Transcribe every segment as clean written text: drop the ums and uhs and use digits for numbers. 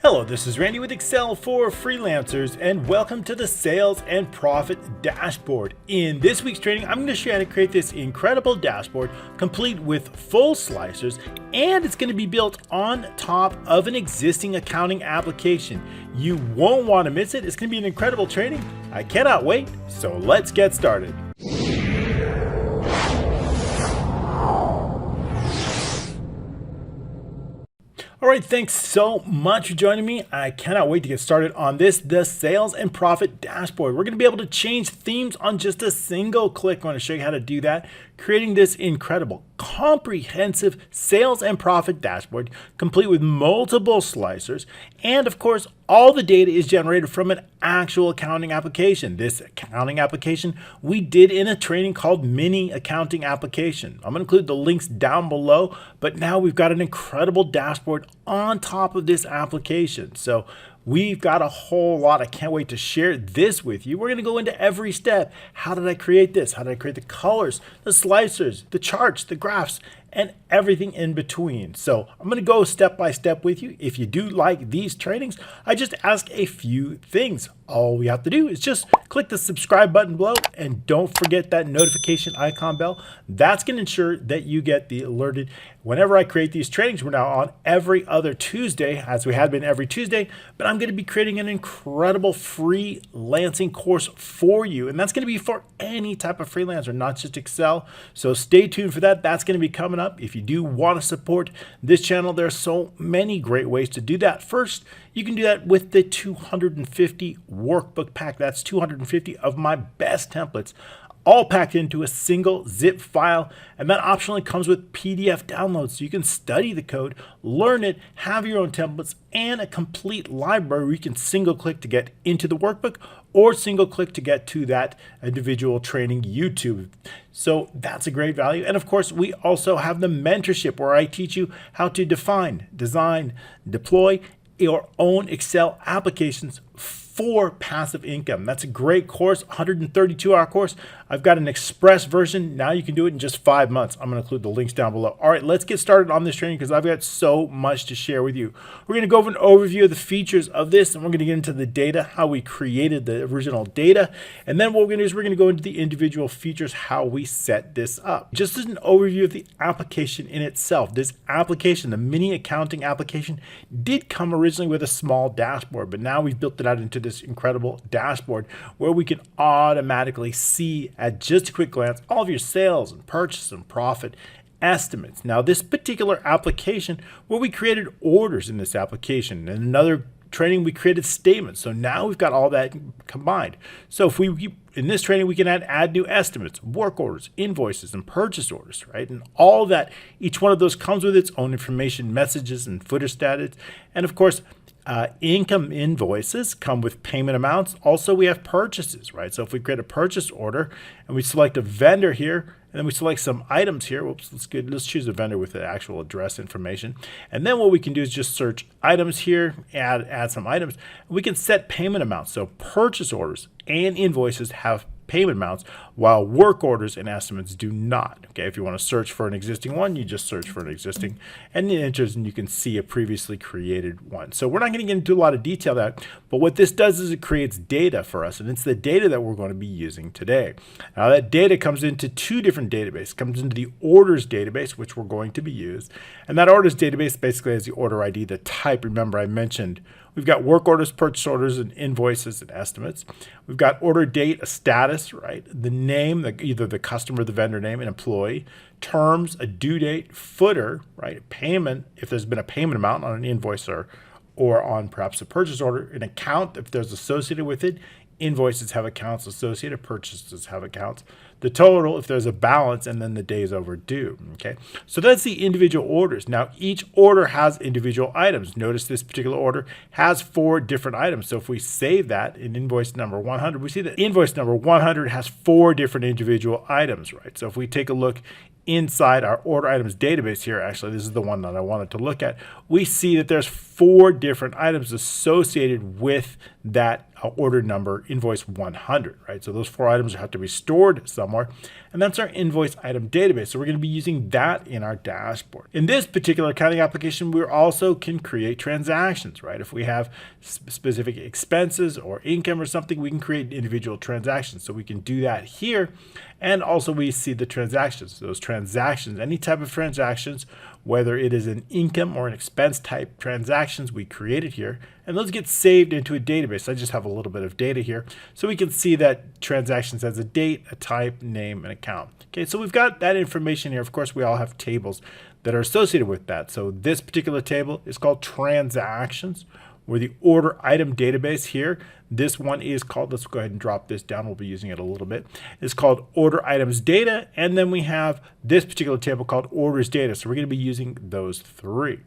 Hello, this is Randy with Excel for Freelancers, and welcome to the Sales and Profit Dashboard. In this week's training, I'm going to show you how to create this incredible dashboard complete with full slicers, and it's going to be built on top of an existing accounting application. You won't want to miss it. It's going to be an incredible training. I cannot wait, so let's get started. All right, thanks so much for joining me. I cannot wait to get started on the Sales and Profit Dashboard. We're going to be able to change themes on just a single click. I want to show you how to do that, creating this incredible, comprehensive sales and profit dashboard, complete with multiple slicers. And of course, all the data is generated from an actual accounting application. This accounting application we did in a training called Mini Accounting Application. I'm going to include the links down below, but now we've got an incredible dashboard on top of this application. So we've got a whole lot. I can't wait to share this with you. We're going to go into every step. How did I create this? How did I create the colors, the slicers, the charts, the graphs, and everything in between? So I'm going to go step by step with you. If you do like these trainings, I just ask a few things. All we have to do is just click the subscribe button below, and don't forget that notification icon bell. That's going to ensure that you get the alerted whenever I create these trainings. We're now on every other Tuesday, as we had been every Tuesday, but I'm going to be creating an incredible freelancing course for you, and that's going to be for any type of freelancer, not just Excel. So stay tuned for that. That's going to be coming up. If you do want to support this channel, there are so many great ways to do that. First, you can do that with the 250 workbook pack. That's 250 of my best templates, all packed into a single zip file, and that optionally comes with PDF downloads, so you can study the code, learn it, have your own templates, and a complete library where you can single click to get into the workbook or single click to get to that individual training YouTube. So that's a great value. And of course, we also have the mentorship where I teach you how to define, design, deploy your own Excel applications for passive income. That's a great course, 132-hour course. I've got an express version. Now you can do it in just 5 months. I'm going to include the links down below. All right, let's get started on this training because I've got so much to share with you. We're going to go over an overview of the features of this, and we're going to get into the data, how we created the original data. And then what we're going to do is we're going to go into the individual features, how we set this up. Just as an overview of the application in itself, this application, the mini accounting application, did come originally with a small dashboard, but now we've built it out into this incredible dashboard where we can automatically see at just a quick glance all of your sales and purchase and profit estimates. Now, this particular application, where we created orders in this application, and another training we created statements. So now we've got all that combined. So if we in this training, we can add new estimates, work orders, invoices, and purchase orders, right? And all that, each one of those comes with its own information, messages, and footer status. And of course, income invoices come with payment amounts. Also, we have purchases, right? So if we create a purchase order and we select a vendor here, and then we select some items here. Whoops, let's choose a vendor with the actual address information. And then what we can do is just search items here, add some items. We can set payment amounts. So purchase orders and invoices have payment amounts, while work orders and estimates do not. Okay, if you want to search for an existing one, you just search for an existing, and it enters, and you can see a previously created one. So we're not going to get into a lot of detail that, but what this does is it creates data for us, and it's the data that we're going to be using today. Now that data comes into two different databases. It comes into the orders database, which we're going to be used, and that orders database basically has the order ID, the type. Remember, I mentioned we've got work orders, purchase orders, and invoices and estimates. We've got order date, a status, right? The name, either the customer, the vendor name, an employee, terms, a due date, footer, right? Payment, if there's been a payment amount on an invoice or on perhaps a purchase order, an account, if there's associated with it. Invoices have accounts associated, purchases have accounts. The total, if there's a balance, and then the days overdue, okay? So that's the individual orders. Now, each order has individual items. Notice this particular order has 4 different items. So if we save that in invoice number 100, we see that invoice number 100 has 4 different individual items, right? So if we take a look inside our order items database here, actually this is the one that I wanted to look at, we see that there's 4 different items associated with that order number, invoice 100, right? So those 4 items have to be stored somewhere, and that's our invoice item database. So we're going to be using that in our dashboard. In this particular accounting application, we also can create transactions, right? If we have specific expenses or income or something, we can create individual transactions. So we can do that here. And also we see the transactions. Those transactions, any type of transactions, whether it is an income or an expense type transactions, we create it here, and those get saved into a database. I just have a little bit of data here, so we can see that transactions has a date, a type, name, and account. Okay, so we've got that information here. Of course, we all have tables that are associated with that. So this particular table is called transactions. We're the order item database here. This one is called, let's go ahead and drop this down. We'll be using it a little bit. It's called order items data. And then we have this particular table called orders data. So we're going to be using those 3.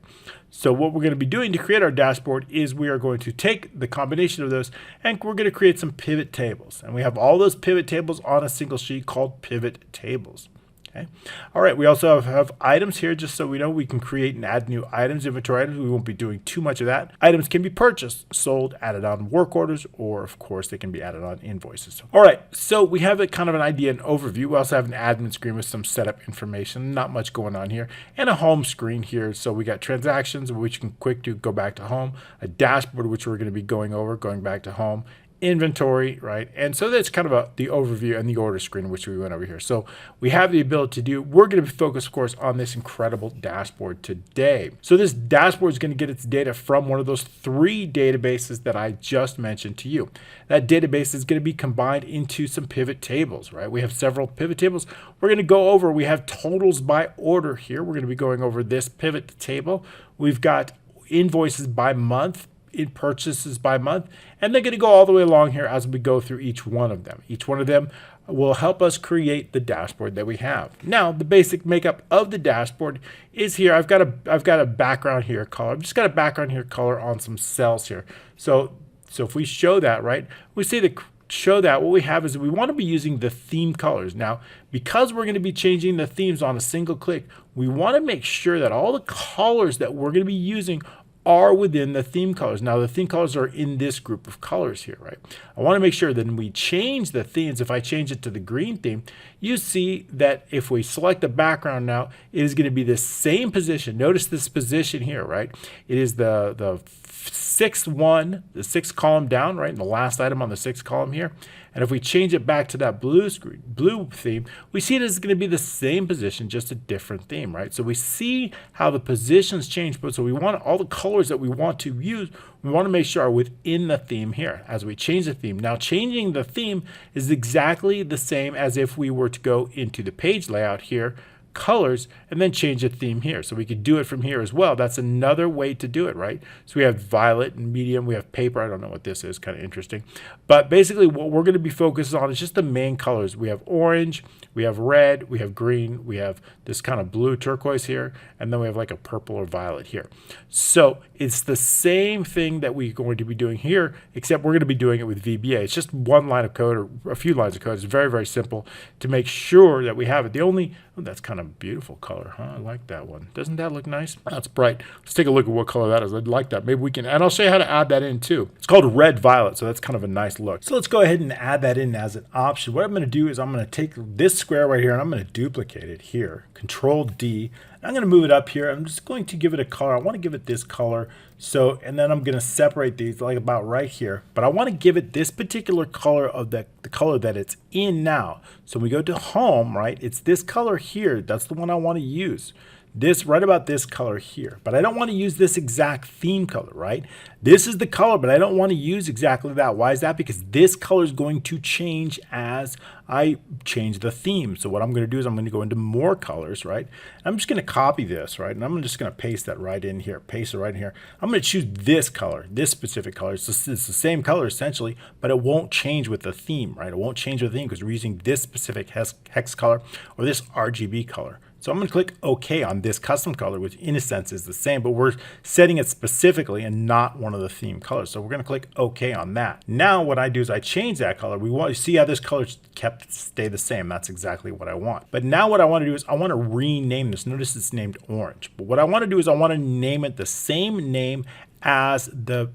So what we're going to be doing to create our dashboard is we are going to take the combination of those and we're going to create some pivot tables. And we have all those pivot tables on a single sheet called pivot tables. Okay. All right, we also have items here, just so we know we can create and add new items, inventory items. We won't be doing too much of that. Items can be purchased, sold, added on work orders, or of course they can be added on invoices. All right, so we have a kind of an idea and overview. We also have an admin screen with some setup information, not much going on here, and a home screen here. So we got transactions, which you can quick to go back to home, a dashboard, which we're going to be going over, going back to home, inventory, right? And so that's kind of the overview and the order screen, which we went over here. So we have the ability to do, we're going to be focused, of course, on this incredible dashboard today. So this dashboard is going to get its data from one of those 3 databases that I just mentioned to you. That database is going to be combined into some pivot tables, right? We have several pivot tables. We're going to go over, we have totals by order here. We're going to be going over this pivot table. We've got invoices by month, in purchases by month, and they're going to go all the way along here as we go through each one of them. Each one of them will help us create the dashboard that we have. Now, the basic makeup of the dashboard is here. I've got a background here color. I've just got a background here color on some cells here. So if we show that, right, we see the show that what we have is we want to be using the theme colors. Now, because we're going to be changing the themes on a single click, we want to make sure that all the colors that we're going to be using are within the theme colors. Now the theme colors are in this group of colors here, right? I want to make sure that when we change the themes, if I change it to the green theme, you see that if we select the background now, it is going to be the same position. Notice this position here, right? It is the 6th one, the 6th column down, right? And the last item on the 6th column here. And if we change it back to that blue theme, we see it is going to be the same position, just a different theme, right? So we see how the positions change, but so we want all the colors that we want to use, we want to make sure are within the theme here as we change the theme. Now, changing the theme is exactly the same as if we were to go into the page layout here, colors, and then change the theme here. So we could do it from here as well. That's another way to do it, right? So we have violet and medium, we have paper. I don't know what this is, kind of interesting. But basically what we're going to be focused on is just the main colors. We have orange, we have red, we have green, we have this kind of blue turquoise here, and then we have like a purple or violet here. So it's the same thing that we're going to be doing here, except we're going to be doing it with VBA. It's just one line of code or a few lines of code. It's very, very simple to make sure that we have it. The only, oh, that's kind of beautiful color, huh? I like that one. Doesn't that look nice? That's bright. Let's take a look at what color that is. I'd like that. Maybe we can, and I'll show you how to add that in too. It's called red violet, so that's kind of a nice look. So let's go ahead and add that in as an option. What I'm going to do is I'm going to take this square right here and I'm going to duplicate it here. Control D. I'm going to move it up here. I'm just going to give it a color. I want to give it this color. So, and then I'm going to separate these like about right here. But I want to give it this particular color of the color that it's in now. So we go to home, right? It's this color here. That's the one I want to use. This right about this color here, but I don't want to use this exact theme color, right? This is the color, but I don't want to use exactly that. Why is that? Because this color is going to change as I change the theme. So what I'm going to do is I'm going to go into more colors, right? I'm just going to copy this, right? And I'm just going to paste that right in here, paste it right in here. I'm going to choose this color, this specific color. It's the same color essentially, but it won't change with the theme, right? It won't change with the theme because we're using this specific hex color or this RGB color. So I'm going to click OK on this custom color, which in a sense is the same, but we're setting it specifically and not one of the theme colors. So we're going to click OK on that. Now what I do is I change that color. We want to see how this color stay the same. That's exactly what I want. But now what I want to do is I want to rename this. Notice it's named orange. But what I want to do is I want to name it the same name as the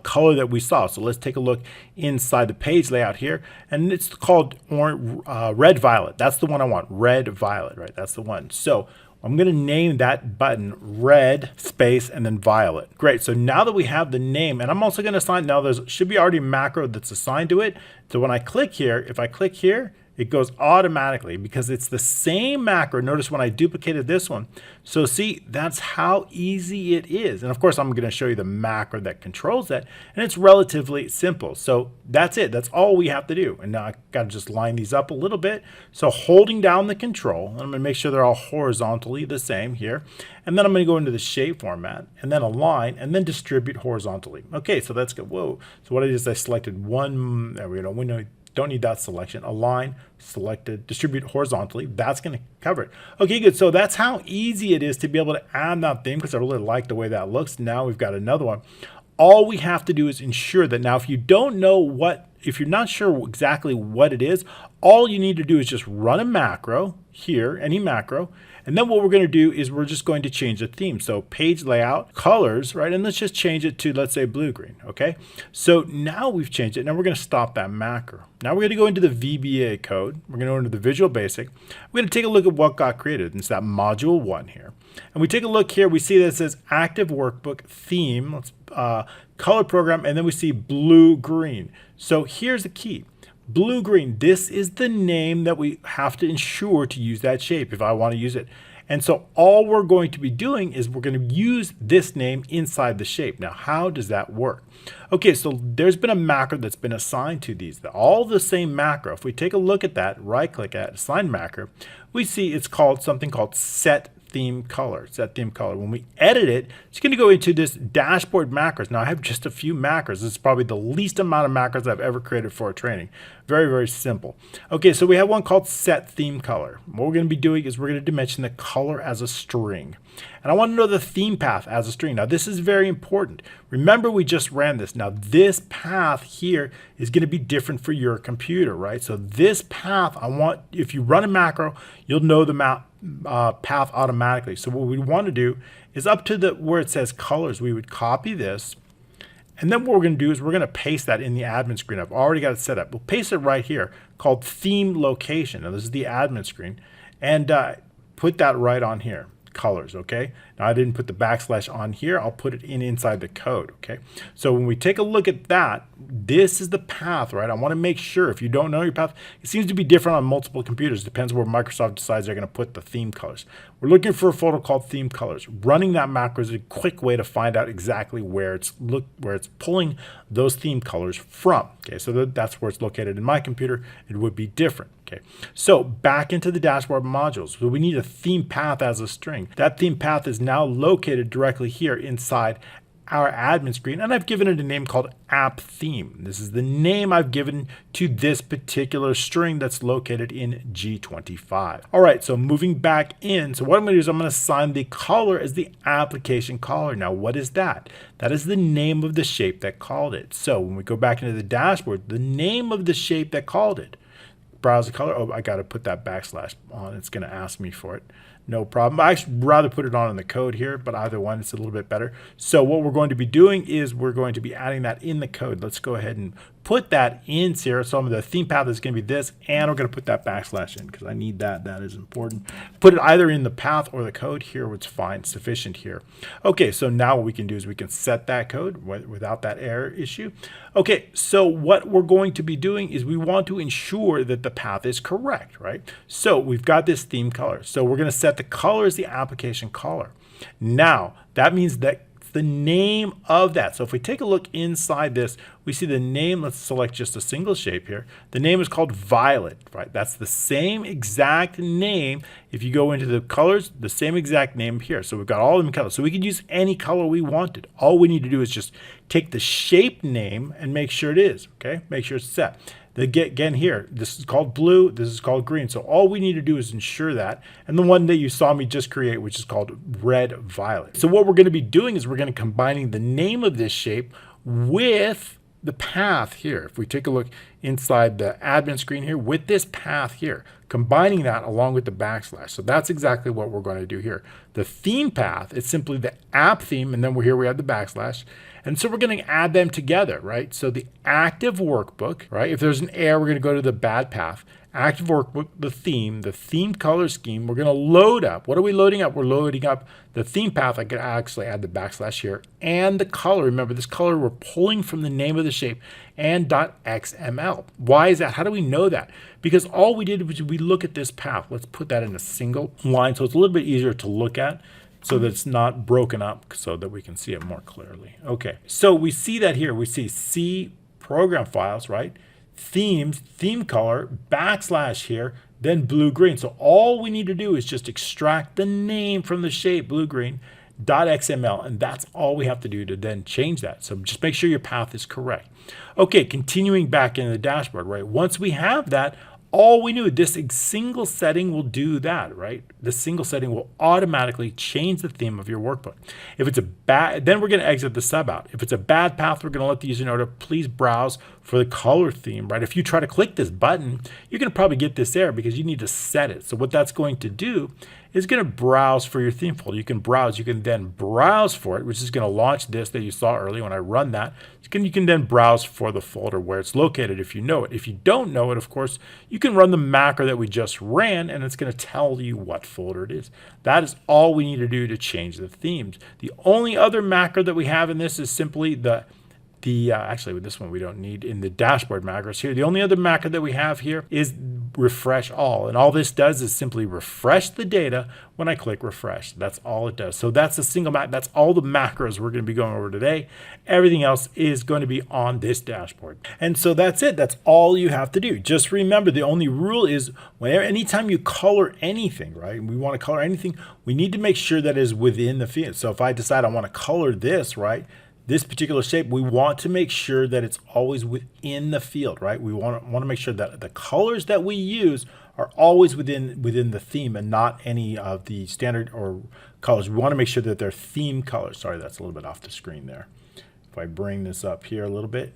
color that we saw. So let's take a look inside the page layout here, and it's called red violet. That's the one I want, red violet, right? That's the one. So I'm going to name that button red space and then violet. Great. So now that we have the name, and I'm also going to assign, now there should be already a macro that's assigned to it. So when I click here, if I click here, it goes automatically because it's the same macro. Notice when I duplicated this one. So see, that's how easy it is. And of course, I'm going to show you the macro that controls that. And it's relatively simple. So that's it. That's all we have to do. And now I got to just line these up a little bit. So holding down the control, I'm going to make sure they're all horizontally the same here. And then I'm going to go into the shape format and then align and then distribute horizontally. Okay, so that's good. Whoa. So what I did is I selected one, there we go, window. Don't need that selection. Align, selected, distribute horizontally. That's going to cover it. Okay, good. So that's how easy it is to be able to add that theme because I really like the way that looks. Now we've got another one. All we have to do is ensure that now if you don't know if you're not sure exactly what it is, all you need to do is just run a macro here, any macro. And then what we're going to do is we're just going to change the theme. So page layout, colors, right? And let's just change it to, let's say, blue-green, okay? So now we've changed it. Now we're going to stop that macro. Now we're going to go into the VBA code. We're going to go into the Visual Basic. We're going to take a look at what got created. It's that module 1 here. And we take a look here. We see that it says active workbook theme, let's color program, and then we see blue-green. So here's the key. Blue-green, this is the name that we have to ensure to use that shape if I want to use it. And so all we're going to be doing is we're going to use this name inside the shape. Now, how does that work? Okay, so there's been a macro that's been assigned to these. They're all the same macro. If we take a look at that, right-click at Assign Macro, we see it's called something called Set Theme Color. Set Theme Color. When we edit it, it's going to go into this dashboard macros. Now I have just a few macros. This is probably the least amount of macros I've ever created for a training. Very, very simple. Okay, so we have one called Set Theme Color. What we're going to be doing is we're going to dimension the color as a string. And I want to know the theme path as a string. Now this is very important. Remember we just ran this. Now this path here is going to be different for your computer, right? So this path, if you run a macro, you'll know the path automatically. So what we want to do is up to where it says colors, we would copy this. And then what we're going to do is we're going to paste that in the admin screen. I've already got it set up. We'll paste it right here called theme location. Now this is the admin screen. And put that right on here. Colors, okay? Now I didn't put the backslash on here. I'll put it inside the code, okay? So when we take a look at that, this is the path, right? I want to make sure if you don't know your path, it seems to be different on multiple computers. Depends where Microsoft decides they're going to put the theme colors. We're looking for a folder called theme colors. Running that macro is a quick way to find out exactly where it's pulling those theme colors from. Okay, so that's where it's located. In my computer, it would be different. Okay, so back into the dashboard modules. So we need a theme path as a string. That theme path is now located directly here inside our admin screen, and I've given it a name called app theme. This is the name I've given to this particular string that's located in G25. All right, so moving back in, so what I'm going to do is I'm going to assign the color as the application color. Now, what is that? That is the name of the shape that called it. So when we go back into the dashboard, the name of the shape that called it. Browse the color. Oh, I got to put that backslash on. It's going to ask me for it. No problem. I actually rather put it on in the code here, but either one, it's a little bit better. So what we're going to be doing is we're going to be adding that in the code. Let's go ahead and put that in here. So the theme path is going to be this, and we're going to put that backslash in because I need that. That is important. Put it either in the path or the code here, it's fine, sufficient here. Okay, so now what we can do is we can set that code without that error issue. Okay, so what we're going to be doing is we want to ensure that the path is correct, right? So we've got this theme color. So we're going to set the color as the application color. Now, that means that the name of that. So if we take a look inside this, we see the name. Let's select just a single shape here. The name is called Violet, right? That's the same exact name. If you go into the colors, the same exact name here. So we've got all of them colors. So we can use any color we wanted. All we need to do is just take the shape name and make sure it is, okay? Make sure it's set. Again here, this is called blue, this is called green. So all we need to do is ensure that. And the one that you saw me just create, which is called red violet. So what we're going to be doing is we're going to combining the name of this shape with the path here. If we take a look inside the admin screen here with this path here, combining that along with the backslash. So that's exactly what we're going to do here. The theme path is simply the app theme, and then here we have the backslash. And so we're going to add them together, right? So the active workbook, right? If there's an error, we're going to go to the bad path. Active workbook, the theme color scheme, we're going to load up. What are we loading up? We're loading up the theme path. I could actually add the backslash here and the color. Remember, this color we're pulling from the name of the shape and .xml. Why is that? How do we know that? Because all we did was we look at this path. Let's put that in a single line so it's a little bit easier to look at, so that it's not broken up so that we can see it more clearly. Okay, so we see that here. We see C program files, right? Themes, theme color, backslash here, then blue green. So all we need to do is just extract the name from the shape, blue green, .xml, and that's all we have to do to then change that. So just make sure your path is correct. Okay, continuing back in the dashboard, right? Once we have that, all we knew, this single setting will do that, right? The single setting will automatically change the theme of your workbook. If it's a bad, then we're going to exit the sub out. If it's a bad path, we're going to let the user know to please browse for the color theme, right? If you try to click this button, you're going to probably get this error because you need to set it. So what that's going to do is going to browse for your theme folder. You can browse, you can then browse for it, which is going to launch this that you saw earlier when I run that. You can then browse for the folder where it's located if you know it. If you don't know it, of course, you can run the macro that we just ran and it's going to tell you what folder it is. That is all we need to do to change the themes. The only other macro that we have in this is simply actually with this one we don't need in the dashboard macros here. The only other macro that we have here is refresh all, and all this does is simply refresh the data when I click refresh. That's all it does. So that's a single that's all the macros we're going to be going over today. Everything else is going to be on this dashboard. And so that's it. That's all you have to do. Just remember, the only rule is anytime you color anything, right? We want to color anything, we need to make sure that is within the field. So if I decide I want to color this, right? This particular shape, we want to make sure that it's always within the field, right? We want to make sure that the colors that we use are always within the theme and not any of the standard or colors. We want to make sure that they're theme colors. Sorry, that's a little bit off the screen there. If I bring this up here a little bit,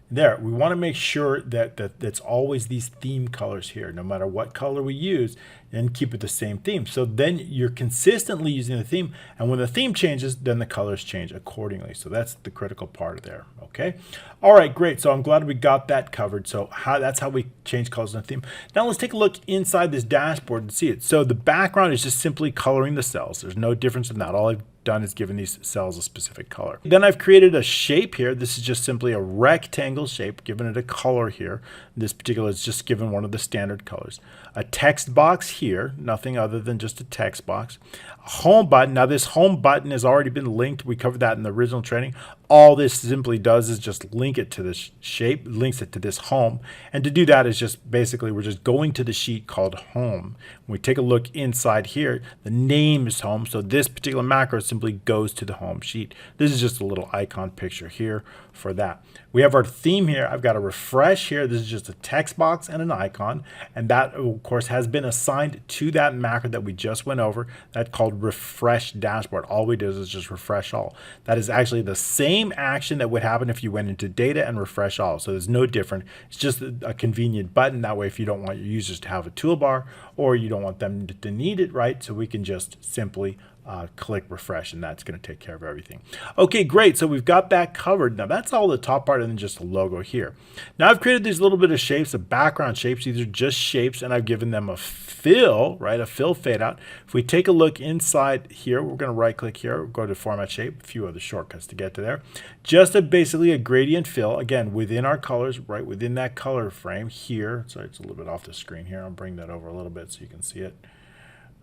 there, we want to make sure that that's always these theme colors here, no matter what color we use, and keep it the same theme. So then you're consistently using the theme, and when the theme changes, then the colors change accordingly. So that's the critical part there. Okay. All right, great. So I'm glad we got that covered. So that's how we change colors in the theme. Now let's take a look inside this dashboard and see it. So the background is just simply coloring the cells. There's no difference in that. All I've done is given these cells a specific color. Then I've created a shape here. This is just simply a rectangle shape, given it a color here. This particular is just given one of the standard colors. A text box here, nothing other than just a text box. A home button. Now this home button has already been linked. We covered that in the original training. All this simply does is just link it to this shape, links it to this home. And to do that is just basically we're just going to the sheet called home. When we take a look inside here, the name is home. So this particular macro simply goes to the home sheet. This is just a little icon picture here for that. We have our theme here. I've got a refresh here. This is just a text box and an icon. And that, of course, has been assigned to that macro that we just went over. That's called refresh dashboard. All we do is just refresh all. That is actually the same action that would happen if you went into data and refresh all. So there's no different. It's just a convenient button. That way, if you don't want your users to have a toolbar or you don't want them to need it, right? So we can just simply click refresh, and that's going to take care of everything. Okay, great. So we've got that covered. Now that's all the top part and then just a logo here. Now I've created these little bit of shapes, the background shapes. These are just shapes, and I've given them a fill, right? A fill fade out. If we take a look inside here, we're going to right click here, go to format shape, a few other shortcuts to get to there. Just basically a gradient fill, again, within our colors, right within that color frame here. Sorry, it's a little bit off the screen here. I'll bring that over a little bit so you can see it.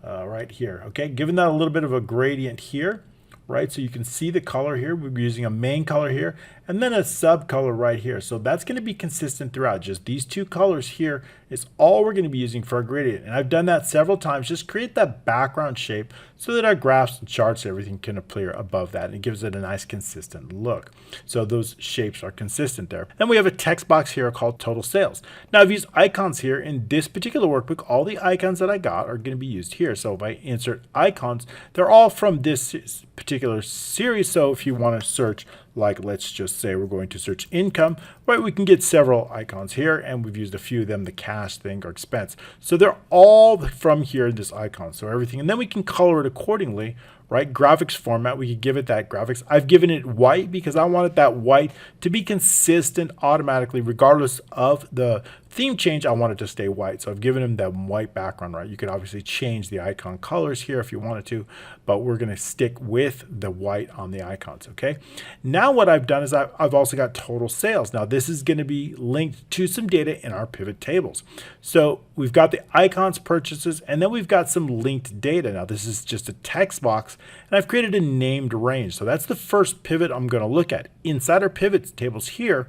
Right here, okay, giving that a little bit of a gradient here, right, so you can see the color here. We're using a main color here, and then a subcolor right here. So that's going to be consistent throughout. Just these two colors here is all we're going to be using for our gradient. And I've done that several times. Just create that background shape so that our graphs and charts, everything can appear above that. And it gives it a nice consistent look. So those shapes are consistent there. Then we have a text box here called total sales. Now I've used icons here in this particular workbook. All the icons that I got are going to be used here. So if I insert icons, they're all from this particular series. So if you want to search, like let's just say we're going to search income, right, we can get several icons here, and we've used a few of them, the cash thing or expense. So they're all from here in this icon, so everything. And then we can color it accordingly, right? Graphics format, we could give it that graphics. I've given it white because I wanted that white to be consistent automatically regardless of the theme change. I want it to stay white, so I've given him that white background, right? You could obviously change the icon colors here if you wanted to, but we're going to stick with the white on the icons. Okay, now what I've done is I've also got total sales. Now this is going to be linked to some data in our pivot tables. So we've got the icons, purchases, and then we've got some linked data. Now this is just a text box, and I've created a named range. So that's the first pivot I'm going to look at. Inside our pivot tables here,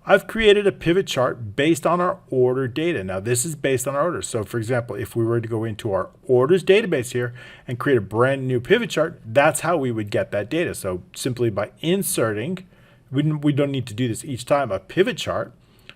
I've created a pivot chart based on our order data. Now this is based on our orders. So for example, if we were to go into our orders database here and create a brand new pivot chart, that's how we would get that data. So simply by inserting, we don't need to do this each time, a pivot chart.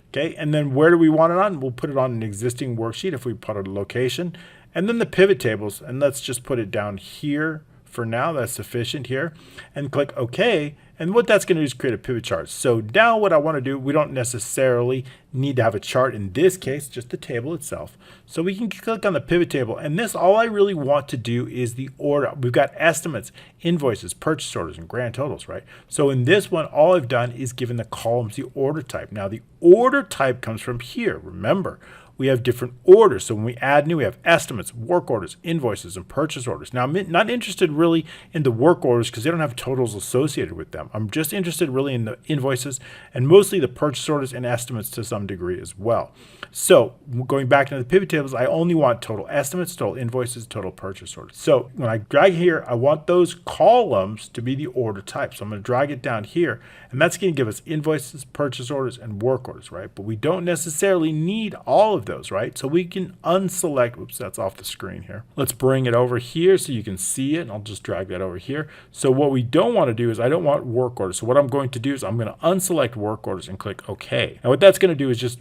Okay, and then where do we want it on? We'll put it on an existing worksheet if we put a location. And then the pivot tables, and let's just put it down here for now. That's sufficient here. And click OK. And what that's going to do is create a pivot chart. So now what I want to do, we don't necessarily need to have a chart in this case, just the table itself. So we can click on the pivot table, and this, all I really want to do is the order. We've got estimates, invoices, purchase orders, and grand totals, right? So in this one, all I've done is given the columns the order type. Now the order type comes from here. Remember, we have different orders. So when we add new, we have estimates, work orders, invoices, and purchase orders. Now, I'm not interested really in the work orders because they don't have totals associated with them. I'm just interested really in the invoices and mostly the purchase orders and estimates to some degree as well. So going back to the pivot tables, I only want total estimates, total invoices, total purchase orders. So when I drag here, I want those columns to be the order type. So I'm going to drag it down here, and that's going to give us invoices, purchase orders, and work orders, right? But we don't necessarily need all of those, right? So we can unselect, whoops, that's off the screen here. Let's bring it over here so you can see it, and I'll just drag that over here. So what we don't want to do is I don't want work orders. So what I'm going to do is I'm going to unselect work orders and click OK. Now what that's going to do is just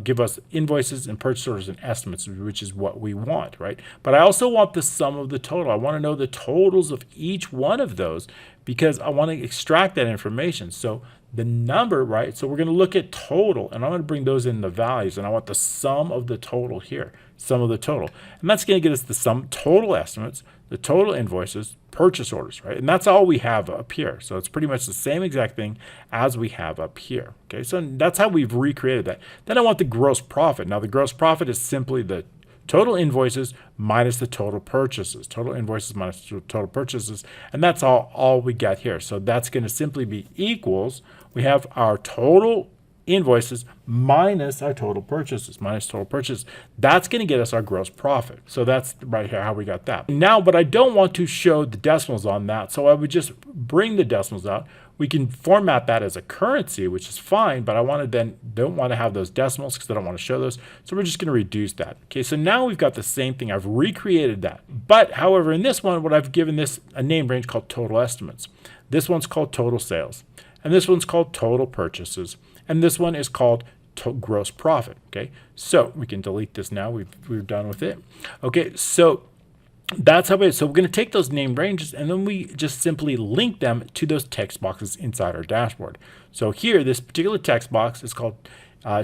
give us invoices and purchase orders and estimates, which is what we want, right? But I also want the sum of the total. I want to know the totals of each one of those because I want to extract that information. So the number, right? So we're going to look at total, and I'm going to bring those in the values, and I want the sum of the total here, sum of the total. And that's going to get us the sum total estimates, the total invoices, purchase orders, right? And that's all we have up here. So it's pretty much the same exact thing as we have up here. Okay, so that's how we've recreated that. Then I want the gross profit. Now the gross profit is simply the total invoices minus the total purchases. Total invoices minus total purchases. And that's all we got here. So that's going to simply be equals, we have our total invoices minus our total purchases, That's going to get us our gross profit. So that's right here how we got that. Now, but I don't want to show the decimals on that. So I would just bring the decimals out. We can format that as a currency, which is fine, but I don't want to have those decimals because I don't want to show those. So we're just going to reduce that. Okay, so now we've got the same thing. I've recreated that. But however, in this one, what I've given this a name range called total estimates. This one's called total sales. And this one's called total purchases. And this one is called gross profit. Okay, so we can delete this now. We're done with it. Okay, so that's how so we're going to take those named ranges and then we just simply link them to those text boxes inside our dashboard. So here, this particular text box is called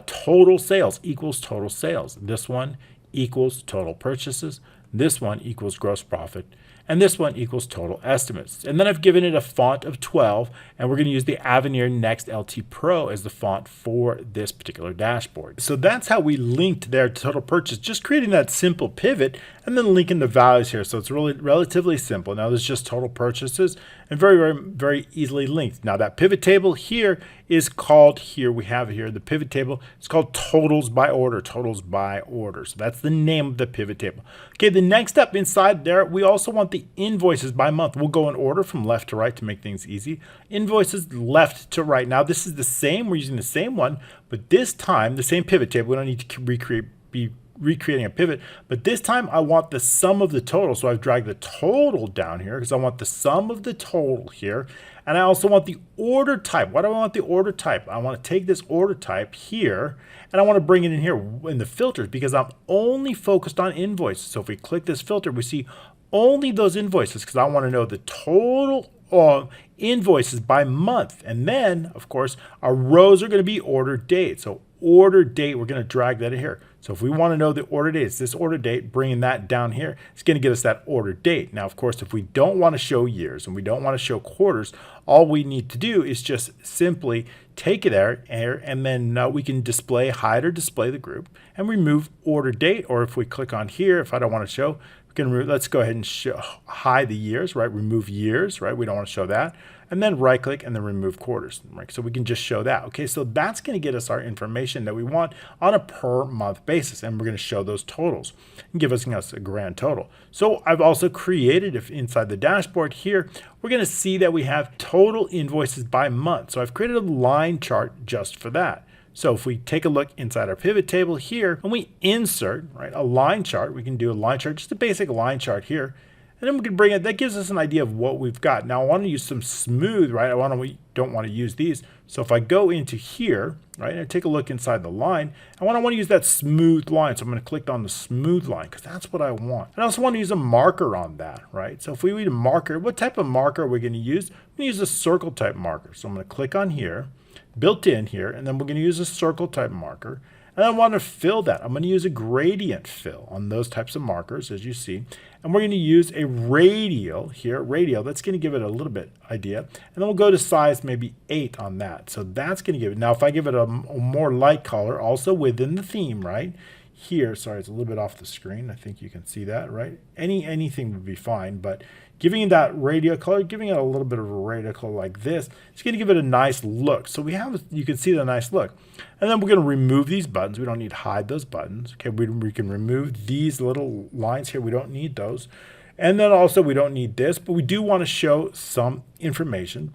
total sales equals total sales. This one equals total purchases. This one equals gross profit. And this one equals total estimates. And then I've given it a font of 12, and we're going to use the Avenir Next LT Pro as the font for this particular dashboard. So that's how we linked their total purchase, just creating that simple pivot and then linking the values here. So it's really relatively simple. Now there's just total purchases and very, very, very easily linked. Now that pivot table here is called, here we have here, the pivot table. It's called totals by order, totals by order. So that's the name of the pivot table. Okay, the next step inside there, we also want the invoices by month. We'll go in order from left to right to make things easy. Invoices left to right. Now this is the same, we're using the same one, but this time, the same pivot table. We don't need to be recreating a pivot, but this time I want the sum of the total. So I've dragged the total down here because I want the sum of the total here. And I also want the order type. What do I want the order type? I want to take this order type here and I want to bring it in here in the filters because I'm only focused on invoices. So if we click this filter, we see only those invoices because I want to know the total invoices by month. And then, of course, our rows are going to be order date. So order date, we're going to drag that in here. So if we want to know the order date, it's this order date, bringing that down here, it's going to get us that order date. Now, of course, if we don't want to show years and we don't want to show quarters, all we need to do is just simply take it there and then we can hide or display the group and remove order date. Or if we click on here, if I don't want to show, we can let's go ahead and hide the years, right? Remove years, right? We don't want to show that. And then right click and then remove quarters, right? So we can just show that. Okay, so that's going to get us our information that we want on a per month basis. And we're going to show those totals and give us a grand total. So I've also created, if inside the dashboard here, we're going to see that we have total invoices by month. So I've created a line chart just for that. So if we take a look inside our pivot table here and we insert, right, a line chart, we can do a line chart, just a basic line chart here. And then we can bring it, that gives us an idea of what we've got. Now I want to use some smooth, right? We don't want to use these. So if I go into here, right, and I take a look inside the line, I want to use that smooth line. So I'm going to click on the smooth line because that's what I want. And I also want to use a marker on that, right? So if we need a marker, what type of marker are we going to use? We're going to use a circle type marker. So I'm going to click on here, built in here, and then we're going to use a circle type marker. And I want to fill that. I'm going to use a gradient fill on those types of markers, as you see. And we're going to use a radial here, that's going to give it a little bit idea. And then we'll go to size maybe 8 on that. So that's going to give it. Now, if I give it a more light color, also within the theme, right? Here, sorry, it's a little bit off the screen. I think you can see that, right? Anything would be fine, but giving it that radial color, giving it a little bit of a radial color like this, it's going to give it a nice look. So you can see the nice look. And then we're going to remove these buttons. We don't need to hide those buttons. Okay, we can remove these little lines here. We don't need those. And then also we don't need this, but we do want to show some information.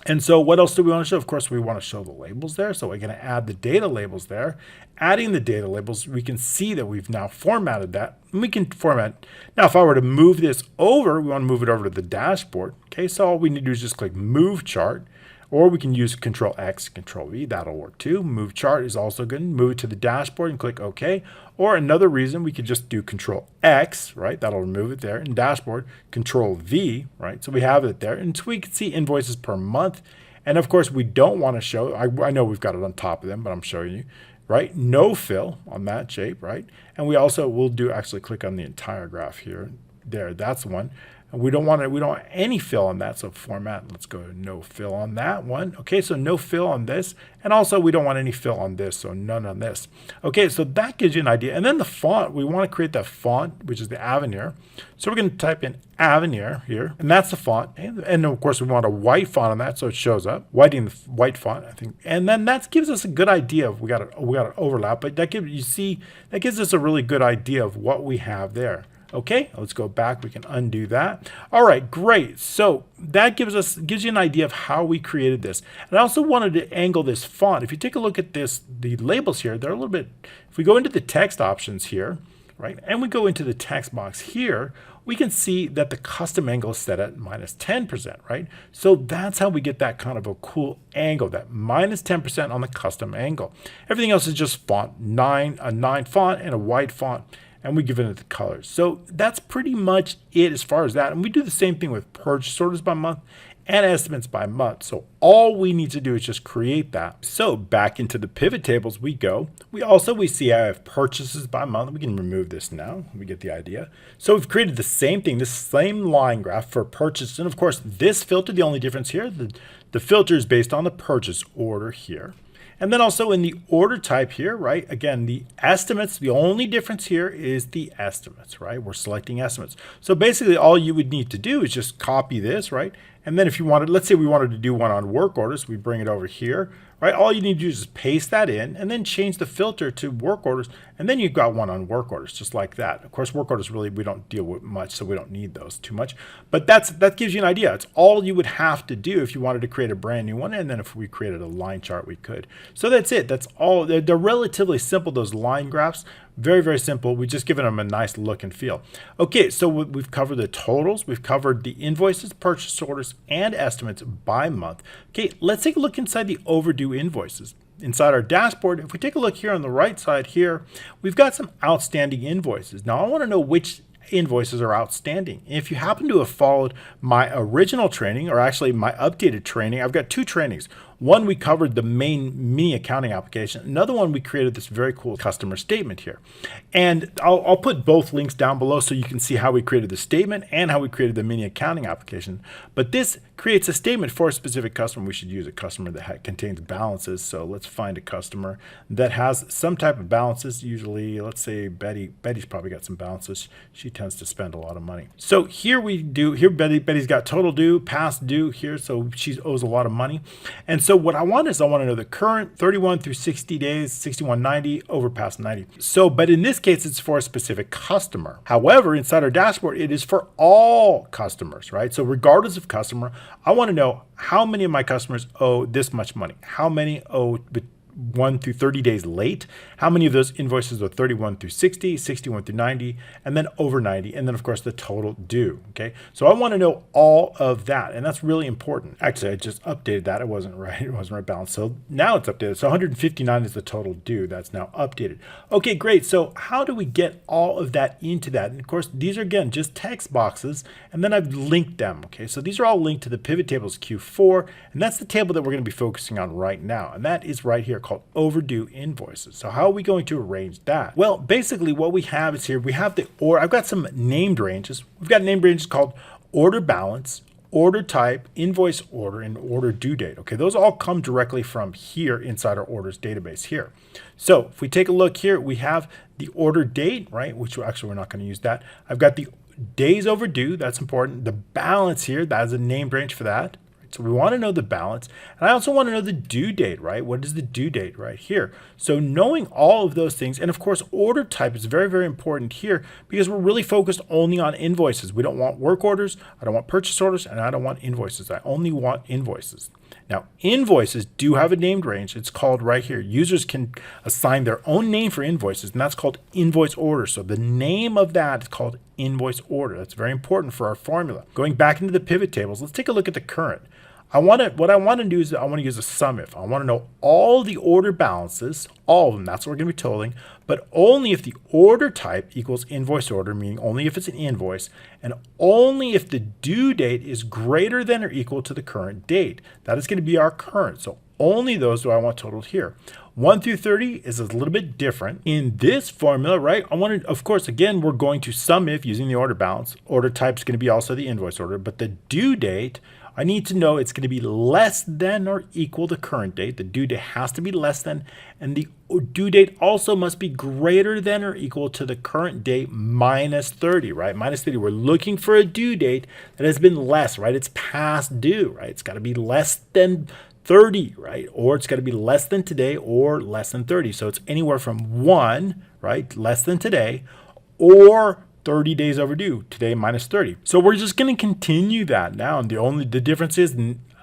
And so what else do we want to show? Of course, we want to show the labels there. So we're going to add the data labels there. Adding the data labels, we can see that we've now formatted that. And we can format. Now, if I were to move this over, we want to move it over to the dashboard. Okay, so all we need to do is just click Move Chart. Or we can use Control X, Control V. That'll work too. Move Chart is also good. Move it to the dashboard and click OK. Or another reason, we could just do Control X, right? That'll remove it there. In dashboard, Control V, right? So we have it there. And so we can see invoices per month. And of course, we don't want to show, I know we've got it on top of them, but I'm showing you, right? No fill on that shape, right? And we also will actually click on the entire graph here. There, that's one. And we don't want any fill on that, so format, let's go to no fill on that one. Okay, so no fill on this, and also we don't want any fill on this, so none on this. Okay, so that gives you an idea. And then the font, we want to create that font, which is the Avenir. So we're going to type in Avenir here, and that's the font. And of course, we want a white font on that, so it shows up. White font, I think. And then that gives us a good idea of we got an overlap, but that gives us a really good idea of what we have there. Okay, let's go back. We can undo that. All right, great. So that gives you an idea of how we created this. And I also wanted to angle this font. If you take a look at this, the labels here, they're a little bit, if we go into the text options here, right, and we go into the text box here, we can see that the custom angle is set at -10%, right? So that's how we get that kind of a cool angle, that -10% on the custom angle. Everything else is just font, a 9 font and a white font. And we give it the colors. So that's pretty much it as far as that. And we do the same thing with purchase orders by month and estimates by month. So all we need to do is just create that. So back into the pivot tables we go. We see I have purchases by month. We can remove this now. We get the idea. So we've created the same thing, this same line graph for purchase. And of course, this filter, the only difference here, the filter is based on the purchase order here. And then also in the order type here, right? Again, the estimates, the only difference here is the estimates, right? We're selecting estimates. So basically all you would need to do is just copy this, right? And then if you wanted, let's say we wanted to do one on work orders, we bring it over here, right? All you need to do is just paste that in and then change the filter to work orders. And then you've got one on work orders, just like that. Of course, work orders really, we don't deal with much, so we don't need those too much. But that gives you an idea. It's all you would have to do if you wanted to create a brand new one. And then if we created a line chart, we could. So that's it. That's all. They're relatively simple, those line graphs. Very, very simple. We've just given them a nice look and feel. Okay, so we've covered the totals. We've covered the invoices, purchase orders, and estimates by month. Okay, let's take a look inside the overdue invoices. Inside our dashboard, if we take a look here on the right side here, we've got some outstanding invoices. Now, I want to know which invoices are outstanding. If you happen to have followed my original training, or actually my updated training, I've got two trainings. One, we covered the main mini accounting application. Another one, we created this very cool customer statement here. And I'll put both links down below so you can see how we created the statement and how we created the mini accounting application. But this creates a statement for a specific customer. We should use a customer that contains balances. So let's find a customer that has some type of balances. Usually, let's say Betty's probably got some balances. She tends to spend a lot of money. So here Betty's got total due, past due here. So she owes a lot of money. And so what I want to know the current 31 through 60 days, 61, 90, over past 90. So, but in this case, it's for a specific customer. However, inside our dashboard, it is for all customers, right? So regardless of customer, I want to know how many of my customers owe this much money, how many owe 1 through 30 days late, how many of those invoices are 31 through 60, 61 through 90, and then over 90, and then of course the total due. Okay, so I want to know all of that, and that's really important. Actually, I just updated that. It wasn't right balance, so now it's updated. So 159 is the total due. That's now updated. Okay, great. So how do we get all of that into that? And of course, these are again just text boxes, and then I've linked them. Okay, so these are all linked to the pivot tables Q4, and that's the table that we're going to be focusing on right now, and that is right here, called overdue invoices. So how are we going to arrange that? Well, basically what we have is here, we have the order. I've got some named ranges. We've got named ranges called order balance, order type, invoice order, and order due date. Okay, those all come directly from here inside our orders database here. So if we take a look here, we have the order date, right? Which actually we're not going to use that. I've got the days overdue. That's important. The balance here, that is a named range for that. So we want to know the balance, and I also want to know the due date, right? What is the due date right here? So knowing all of those things, and of course, order type is very, very important here because we're really focused only on invoices. We don't want work orders, I don't want purchase orders, and I don't want invoices. I only want invoices. Now, invoices do have a named range. It's called right here. Users can assign their own name for invoices, and that's called invoice order. So the name of that is called invoice order. That's very important for our formula. Going back into the pivot tables, let's take a look at the current. What I want to do is I want to use a sum if. I want to know all the order balances, all of them. That's what we're going to be totaling, but only if the order type equals invoice order, meaning only if it's an invoice, and only if the due date is greater than or equal to the current date. That is going to be our current. So only those do I want totaled here. 1 through 30 is a little bit different. In this formula, right, of course, again, we're going to sum if using the order balance. Order type is going to be also the invoice order, but the due date, I need to know it's going to be less than or equal to current date. The due date has to be less than, and the due date also must be greater than or equal to the current date minus 30, right? Minus 30, we're looking for a due date that has been less, right? It's past due, right? It's got to be less than 30, right? Or it's got to be less than today or less than 30. So it's anywhere from 1, right, less than today, or 30 days overdue, today minus 30. So we're just going to continue that now. And the difference is,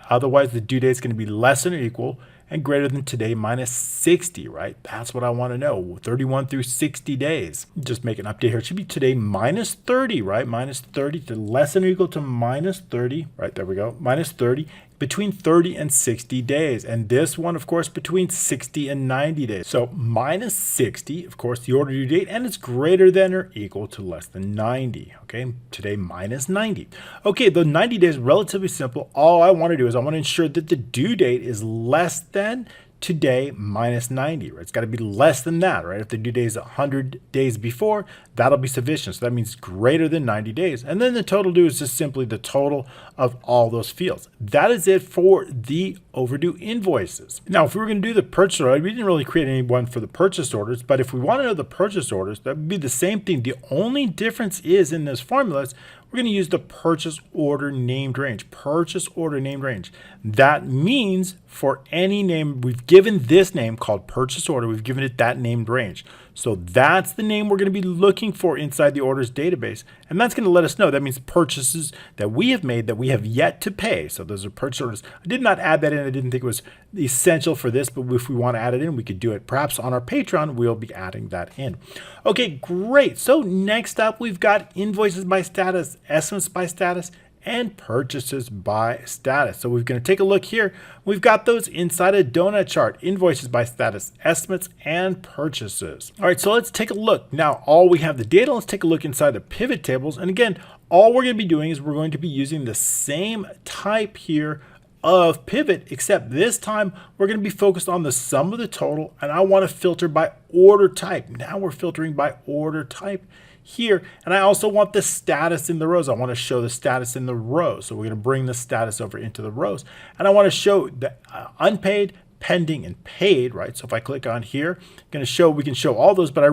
otherwise the due date is going to be less than or equal and greater than today minus 60, right? That's what I want to know. 31 through 60 days. Just make an update here. It should be today minus 30, right? Minus 30 to less than or equal to minus 30, right? There we go. Minus 30 between 30 and 60 days. And this one, of course, between 60 and 90 days. So minus 60, of course, the order due date, and it's greater than or equal to less than 90. Okay, today minus 90. Okay, the 90 days is relatively simple. All I want to do is I want to ensure that the due date is less than today minus 90, right? It's got to be less than that, right? If the due date is 100 days before, that'll be sufficient. So that means greater than 90 days. And then the total due is just simply the total of all those fields. That is it for the overdue invoices. Now, if we were going to do the purchase order, we didn't really create any one for the purchase orders, but if we want to know the purchase orders, that would be the same thing. The only difference is in this formula is we're going to use the purchase order named range. Purchase order named range. That means for any name, we've given this name called purchase order, we've given it that named range. So that's the name we're going to be looking for inside the orders database. And that's going to let us know. That means purchases that we have made that we have yet to pay. So those are purchase orders. I did not add that in. I didn't think it was essential for this, but if we want to add it in, we could do it. Perhaps on our Patreon, we'll be adding that in. Okay, great. So next up, we've got invoices by status, estimates by status, and purchases by status. So we're going to take a look here. We've got those inside a donut chart, invoices by status, estimates, and purchases. All right, so let's take a look. Now, we have the data. Let's take a look inside the pivot tables. And again, all we're going to be doing is we're going to be using the same type here of pivot, except this time we're going to be focused on the sum of the total, and I want to filter by order type. Now we're filtering by order type here, and I also want the status in the rows. I want to show the status in the rows, so we're going to bring the status over into the rows, and I want to show the unpaid, pending, and paid, right? So if I click on here, we can show all those, but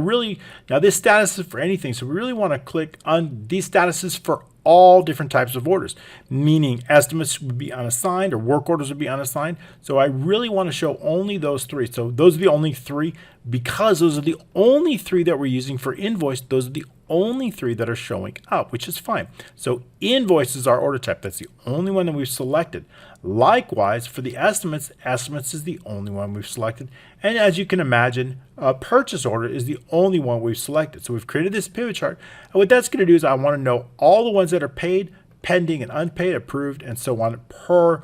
now this status is for anything, so we really want to click on these statuses for all different types of orders, meaning estimates would be unassigned or work orders would be unassigned. So I really want to show only those three. So those are the only three, because those are the only three that we're using for invoice. Those are the only three that are showing up, which is fine. So invoice is our order type. That's the only one that we've selected. Likewise, for the estimates is the only one we've selected. And as you can imagine, a purchase order is the only one we've selected. So we've created this pivot chart. And what that's going to do is I want to know all the ones that are paid, pending, and unpaid, approved, and so on per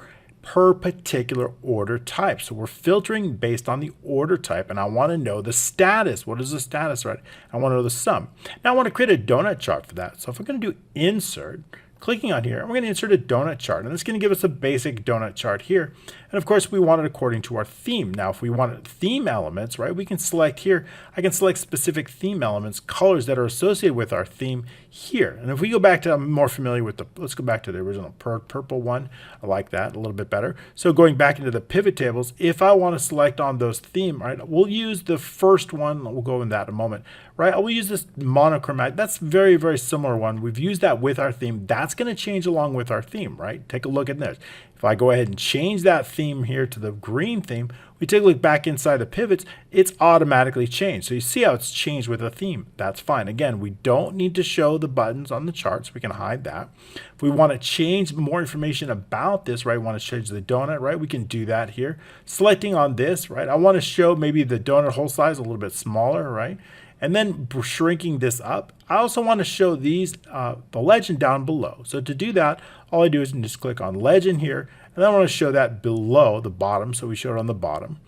particular order type. So we're filtering based on the order type, and I want to know the status. What is the status, right? I want to know the sum. Now I want to create a donut chart for that. So if we're going to do insert, clicking on here, we're going to insert a donut chart, and it's going to give us a basic donut chart here. And of course, we want it according to our theme. Now, if we want theme elements, right, we can select here. I can select specific theme elements, colors that are associated with our theme here. And if we go back to, I'm more familiar with let's go back to the original purple one. I like that a little bit better. So going back into the pivot tables, if I want to select on those theme, right, we'll use the first one. We'll go in that in a moment, right? I will use this monochromatic. That's very, very similar one. We've used that with our theme. That's going to change along with our theme, right? Take a look at this. If I go ahead and change that theme here to the green theme, we take a look back inside the pivots, it's automatically changed. So you see how it's changed with a theme. That's fine. Again, we don't need to show the buttons on the charts. We can hide that. If we want to change more information about this, right, we want to change the donut, right, we can do that here. Selecting on this, right, I want to show maybe the donut hole size a little bit smaller, right? And then shrinking this up. I also want to show these, the legend down below. So to do that, all I do is just click on legend here, and then I want to show that below the bottom. So we show it on the bottom.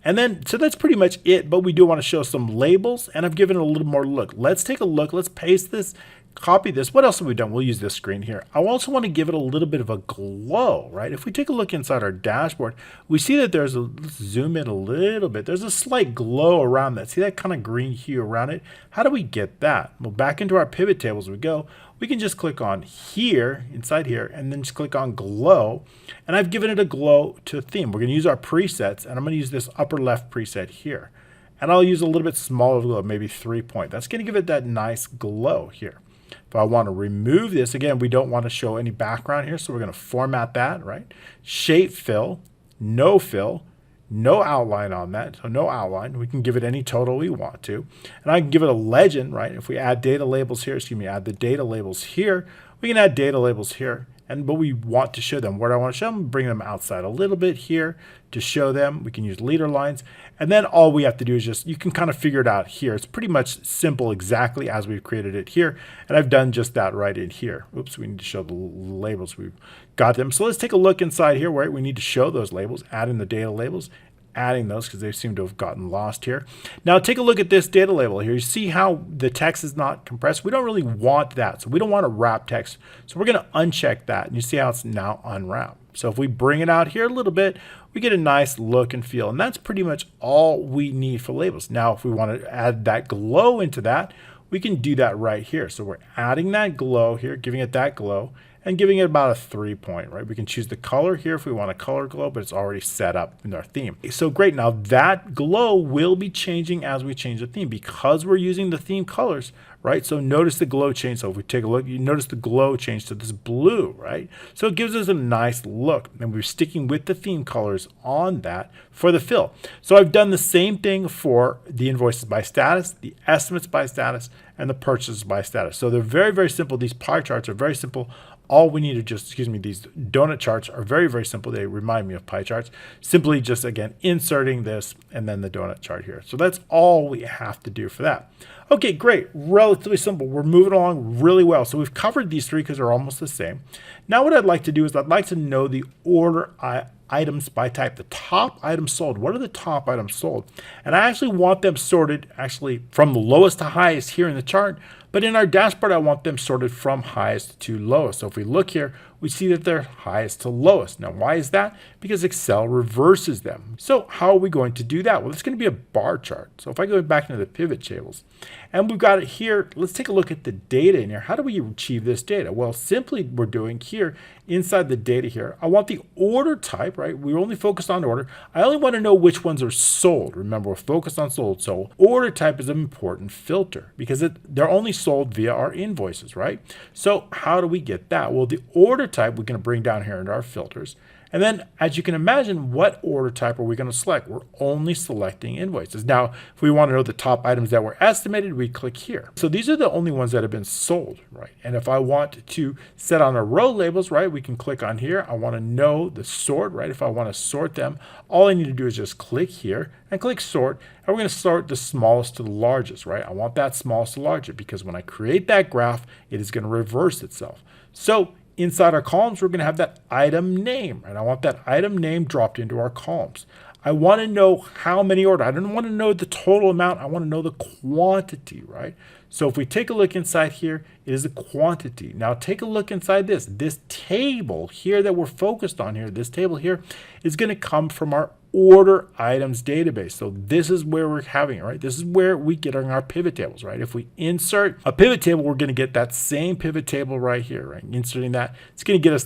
And then, so that's pretty much it, but we do want to show some labels, and I've given it a little more look. Let's take a look. Let's paste this, copy this. What else have we done? We'll use this screen here. I also want to give it a little bit of a glow, right? If we take a look inside our dashboard, we see that there's let's zoom in a little bit. There's a slight glow around that. See that kind of green hue around it? How do we get that? Well, back into our pivot tables we go. We can just click on here, inside here, and then just click on glow. And I've given it a glow to a theme. We're going to use our presets, and I'm going to use this upper left preset here. And I'll use a little bit smaller glow, maybe 3 point. That's going to give it that nice glow here. If I want to remove this, again, we don't want to show any background here, so we're going to format that, right? Shape fill, no outline on that, so no outline. We can give it any total we want to. And I can give it a legend, right? If we add data labels here, add the data labels here, we can add data labels here. But we want to show them. Where do I want to show them? Bring them outside a little bit here to show them. We can use leader lines. And then all we have to do is just, you can kind of figure it out here. It's pretty much simple exactly as we've created it here. And I've done just that right in here. Oops, we need to show the labels. We've got them. So let's take a look inside here where we need to show those labels, add in the data labels, adding those because they seem to have gotten lost here. Now take a look at this data label here. You see how the text is not compressed? We don't really want that. So we don't want to wrap text. So we're going to uncheck that. And you see how it's now unwrapped. So if we bring it out here a little bit, we get a nice look and feel. And that's pretty much all we need for labels. Now if we want to add that glow into that, we can do that right here. So we're adding that glow here, giving it that glow. and giving it about a 3-point, right? We can choose the color here if we want a color glow, but it's already set up in our theme. So great. Now that glow will be changing as we change the theme because we're using the theme colors, right? So notice the glow change. So if we take a look, you notice the glow change to this blue, right? So it gives us a nice look, and we're sticking with the theme colors on that for the fill. So I've done the same thing for the invoices by status, the estimates by status, and the purchases by status. So they're very, very simple. These pie charts are very simple. All we need to just, these donut charts are very, very simple. They remind me of pie charts. Simply just, again, inserting this and then the donut chart here. So that's all we have to do for that. Okay, great. Relatively simple. We're moving along really well. So we've covered these three because they're almost the same. Now what I'd like to do is I'd like to know the order items by type, the top items sold. What are the top items sold? And I actually want them sorted actually from the lowest to highest here in the chart, but in our dashboard, I want them sorted from highest to lowest. So if we look here, we see that they're highest to lowest. Now, why is that? Because Excel reverses them. So how are we going to do that? Well, it's going to be a bar chart. So if I go back into the pivot tables, and we've got it here, let's take a look at the data in here. How do we achieve this data? Well, simply we're doing here inside the data here, I want the order type, right? We're only focused on order. I only want to know which ones are sold. Remember, we're focused on sold. So order type is an important filter because they're only sold via our invoices, right? So how do we get that? Well, the order type we're going to bring down here into our filters. And then, as you can imagine, what order type are we going to select? We're only selecting invoices. Now, if we want to know the top items that were estimated, we click here. So these are the only ones that have been sold, right? And if I want to set on our row labels, right, we can click on here. I want to know the sort, right? If I want to sort them, all I need to do is just click here and click sort. And we're going to sort the smallest to the largest, right? I want that smallest to largest because when I create that graph, it is going to reverse itself. So inside our columns, we're going to have that item name, and I want that item name dropped into our columns. I want to know how many ordered. I don't want to know the total amount. I want to know the quantity, right? So if we take a look inside here, it is a quantity. Now take a look inside this. This table here that we're focused on here, this table here is going to come from our order items database. So this is where we're having it, right? This is where we get our pivot tables, right? If we insert a pivot table, we're going to get that same pivot table right here, right? Inserting that, it's going to get us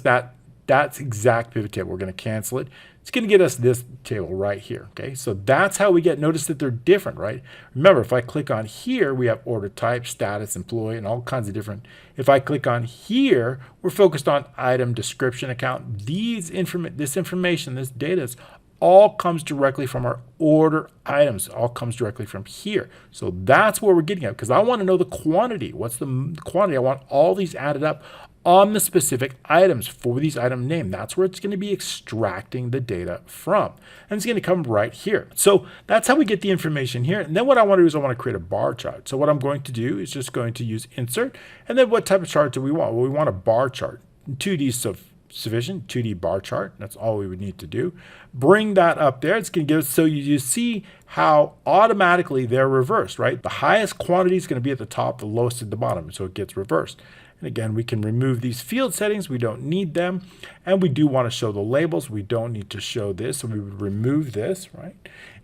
that's exact pivot table. We're going to cancel it. It's going to get us this table right here, okay? So that's how we get, notice that they're different, right? Remember, if I click on here, we have order type, status, employee, and all kinds of different. If I click on here, we're focused on item, description, account. This information, this data is all comes directly from our order items. It all comes directly from here. So that's where we're getting at because I want to know the quantity. What's the quantity? I want all these added up on the specific items for these item name. That's where it's going to be extracting the data from. And it's going to come right here. So that's how we get the information here. And then what I want to do is I want to create a bar chart. So what I'm going to do is just going to use insert. And then what type of chart do we want? Well, we want a bar chart. 2D sufficient, 2D bar chart. That's all we would need to do. Bring that up there. It's going to give us, so you see how automatically they're reversed, right? The highest quantity is going to be at the top, the lowest at the bottom. So it gets reversed. And again, we can remove these field settings. We don't need them. And we do want to show the labels. We don't need to show this. So we would remove this, right?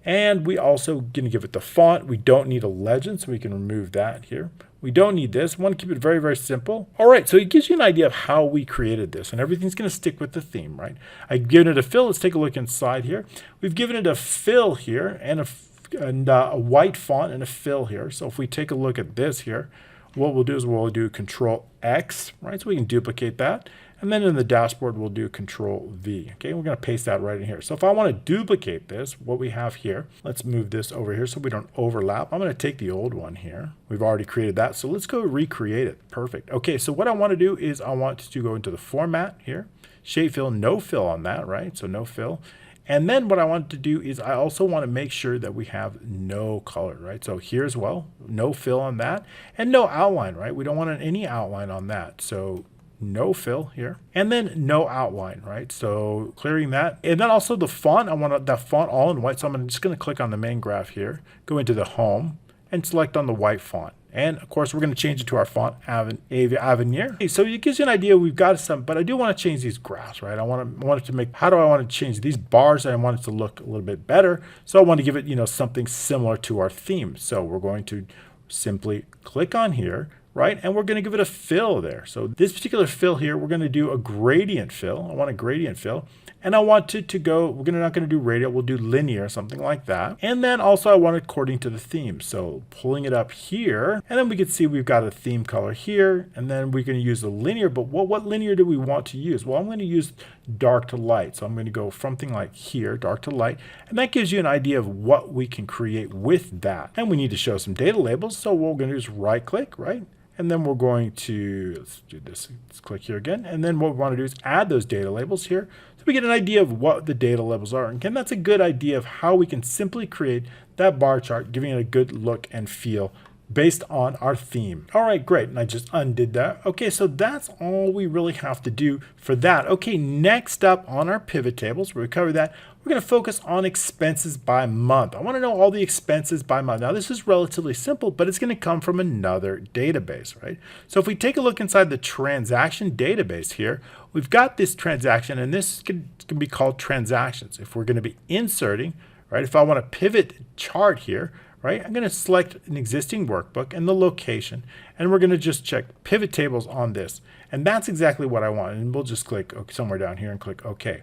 And we also going to give it the font. We don't need a legend, so we can remove that here. We don't need this. We want to keep it very, very simple. All right, so it gives you an idea of how we created this, and everything's going to stick with the theme, right? I've given it a fill. Let's take a look inside here. We've given it a fill here and a white font and a fill here. So if we take a look at this here, what we'll do is we'll do Control X, right? So we can duplicate that. And then in the dashboard, we'll do Control V. Okay, we're going to paste that right in here. So if I want to duplicate this, what we have here, let's move this over here so we don't overlap. I'm going to take the old one here. We've already created that. So let's go recreate it. Perfect. Okay, so what I want to do is I want to go into the format here, shape fill, no fill on that, right? So no fill. And then what I want to do is I also want to make sure that we have no color, right? So here as well, no fill on that and no outline, right? We don't want any outline on that. So no fill here and then no outline, right? So clearing that. And then also the font, I want that font all in white. So I'm just going to click on the main graph here, go into the home and select on the white font. And of course, we're going to change it to our font, Avenir. Okay, so it gives you an idea. We've got some, but I do want to change these graphs, right? I want it to make, how do I want to change these bars? I want it to look a little bit better. So I want to give it, something similar to our theme. So we're going to simply click on here. right? And we're going to give it a fill there. So this particular fill here, we're going to do a gradient fill. I want a gradient fill. And I want it to go, we're not going to do radial, we'll do linear, something like that. And then also I want it according to the theme. So pulling it up here, and then we can see we've got a theme color here, and then we're going to use the linear, but what linear do we want to use? Well, I'm going to use dark to light. So I'm going to go something like here, dark to light, and that gives you an idea of what we can create with that. And we need to show some data labels. So what we're going to do is right click, right? And then we're going to, let's do this, let's click here again. And then what we want to do is add those data labels here so we get an idea of what the data labels are. And again, that's a good idea of how we can simply create that bar chart, giving it a good look and feel based on our theme. All right, great. And I just undid that. Okay, so that's all we really have to do for that. Okay, next up on our pivot tables, where we cover that, we're going to focus on expenses by month. I want to know all the expenses by month. Now, this is relatively simple, but it's going to come from another database, right? So if we take a look inside the transaction database here, we've got this transaction, and this can be called transactions. If we're going to be inserting, right, if I want to pivot chart here, right, I'm going to select an existing workbook and the location, and we're going to just check pivot tables on this. And that's exactly what I want. And we'll just click somewhere down here and click OK.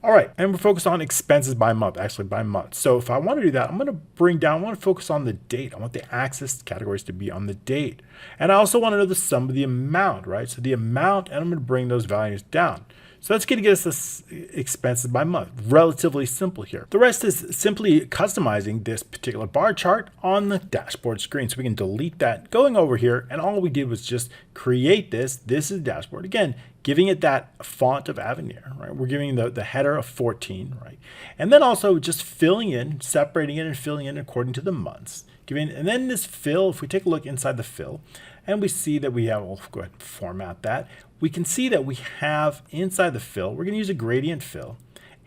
All right, and we're focused on expenses by month, actually by month. So if I want to do that, I'm going to bring down, I want to focus on the date. I want the axis categories to be on the date. And I also want to know the sum of the amount, right? So the amount, and I'm going to bring those values down. So that's going to get us this expenses by month. Relatively simple here. The rest is simply customizing this particular bar chart on the dashboard screen. So we can delete that, going over here, and all we did was just create this. This is dashboard. Again, giving it that font of Avenir, right? We're giving the header of 14, right? And then also just filling in, separating it and filling in according to the months. And then this fill, if we take a look inside the fill, and we see that we have, we'll go ahead and format that. We can see that we have inside the fill, we're going to use a gradient fill.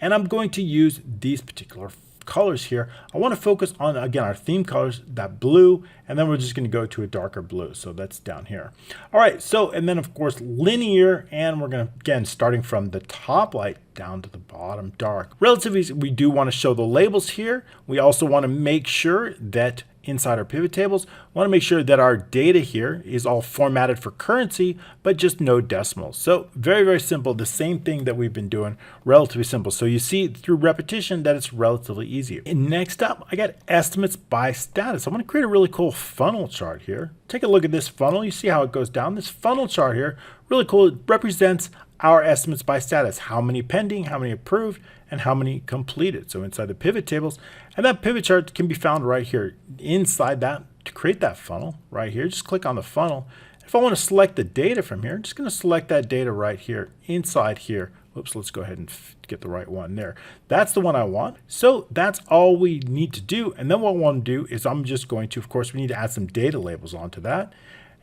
And I'm going to use these particular colors here. I want to focus on, again, our theme colors, that blue, and then we're just going to go to a darker blue. So that's down here. All right, so, and then of course, linear, and we're going to, again, starting from the top light down to the bottom dark. Relatively, we do want to show the labels here. We also want to make sure that inside our pivot tables, we want to make sure that our data here is all formatted for currency, but just no decimals. So very, very simple. The same thing that we've been doing, relatively simple. So you see through repetition that it's relatively easy. And next up, I got estimates by status. I want to create a really cool funnel chart here. Take a look at this funnel. You see how it goes down. This funnel chart here, really cool. It represents our estimates by status, how many pending, how many approved, and how many completed. So inside the pivot tables, and that pivot chart can be found right here inside that. To create that funnel right here, just click on the funnel. If I want to select the data from here, I'm just going to select that data right here inside here. Oops, let's go ahead and get the right one there. That's the one I want. So that's all we need to do. And then what I want to do is I'm just going to, of course, we need to add some data labels onto that.